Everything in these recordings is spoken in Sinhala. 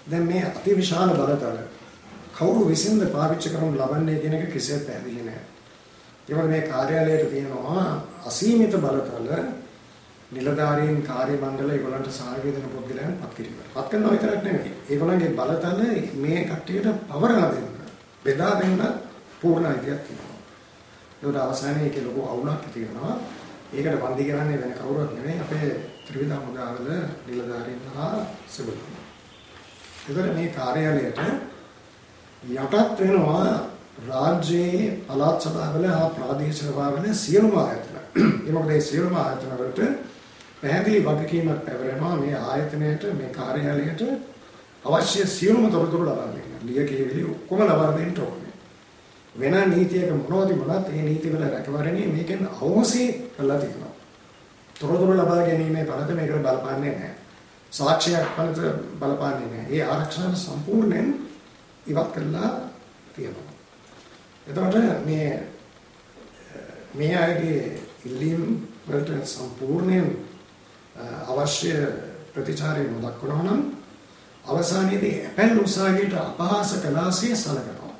දැන් මේ අතිවිශාල බලතල කවුරු විසින්ද පාවිච්චි කරනු ලබන්නේ කියන එක කිසිසේත් පැහැදිලි නැහැ. ඒ වගේ මේ කාර්යාලයට තියෙනවා අසීමිත බලතල නිලධාරීන් කාර්ය මණ්ඩල ඒගොල්ලන්ට සහාය දෙන පුද්ගලයන් පත් කිරීම. පත් කරනවා විතරක් නෙමෙයි. ඒගොල්ලන්ගේ බලතල මේ කට්ටියට පවරලා දෙන්න, බෙදා දෙන්න පූර්ණ අයිතියක් තියෙනවා. ඒකට අවසානයේ ඒක ලොකු අවුලක් ඇති වෙනවා. ඒකට වන්දි කරන්නේ වෙන කවුරුත් නෙමෙයි අපේ ත්‍රිවිධ හමුදාවල නිලධාරීන් හා සිබළුන්. ඒකට මේ කාර්යාලයට යටත් වෙනවා රාජ්‍යයේ පළාත් සභාවල හා ප්‍රාදේශීය සභාවල සියලුම ආයතන. ඒ මොකද මේ සියලුම ආයතන වලට පැහැදිලි වගකීමක් පැවරෙනවා මේ ආයතනයට මේ කාර්යාලයට අවශ්‍ය සියලුම තොරතුරු ලබා දෙන්න. ලියකියවිලි ඔක්කොම ලබා දෙන්න ඕනේ. වෙන නීතියක මොනවද මොනවත් ඒ නීතිවල රැකවරණේ මේකෙන් අවශ්‍ය කරලා තියෙනවා. තොරතුරු ලබා ගැනීමේ පළත මේකට බලපාන්නේ නැහැ. සාක්ෂියක් පළත බලපාන්නේ නැහැ. ඒ ආරක්ෂාව සම්පූර්ණයෙන් ඉවත් කරලා තියෙනවා. එතකොට මේ අයගේ ඉල්ලීම් වලට සම්පූර්ණයෙන් අවශ්‍ය ප්‍රතිචාරය නොදක්වනවා නම් අවසානයේදී ඇපල් උසාවියට අපහාස කළාසේ සලකනවා.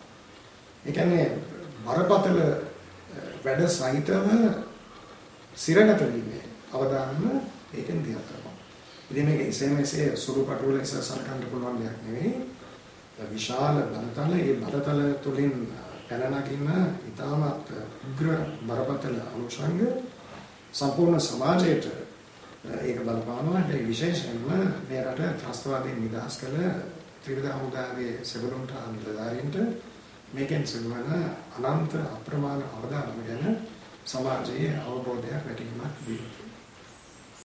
ඒ කියන්නේ බරපතල වැඩ සහිතව සිරගත වීමේ අවදානම ඒකෙන් දියත් කරනවා. ඉතින් මේක එසේමසේ සුළු කටුවල ඉස්සර සලකන්න පුළුවන් දෙයක් නෙවෙයි. විශාල බලතල ඒ බලතල තුලින් පැන නගින ඉතාමත් උග්‍ර බරපතල අනුශංග සම්පූර්ණ සමාජයට ඒක බලපානවා. ඒ විශේෂයෙන්ම මේ රට ත්‍රස්තවාදයෙන් නිදහස් කළ ත්‍රිවිධ හමුදාවේ සෙබළුන්ට නිලධාරීන්ට මේකෙන් සිදුවන අනන්ත අප්‍රමාණ අවදානම ගැන සමාජයේ අවබෝධයක් වැඩිවීමක් දී.